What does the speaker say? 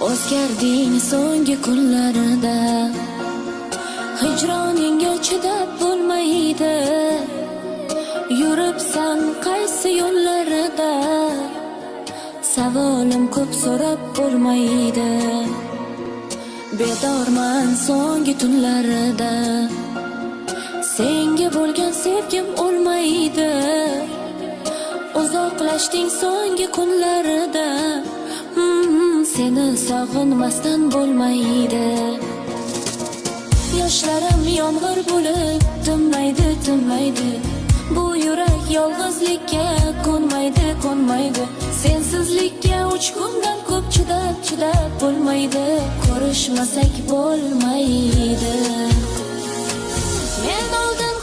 O'zgarding so'nggi kunlarida, hijroningga chidab bo'lmaydi. Yuribsan qaysi yo'llarida, savolim ko'p so'rab bo'lmaydi. Bedorman so'nggi tunlarida, senga bo'lgan sevgim o'lmaydi. Uzoqlashding so'nggi kunlarida, seni sog'inmasdan bo'lmaydi. Yoshlarim yomg'ir bo'lib tinmaydi, tinmaydi. Bu yurak yolg'izlikka ko'nmaydi. Sensizlikka 3 kundan ko'p chidab bo'lmaydi. Ko'rishmasak bo'lmaydi. Men oldin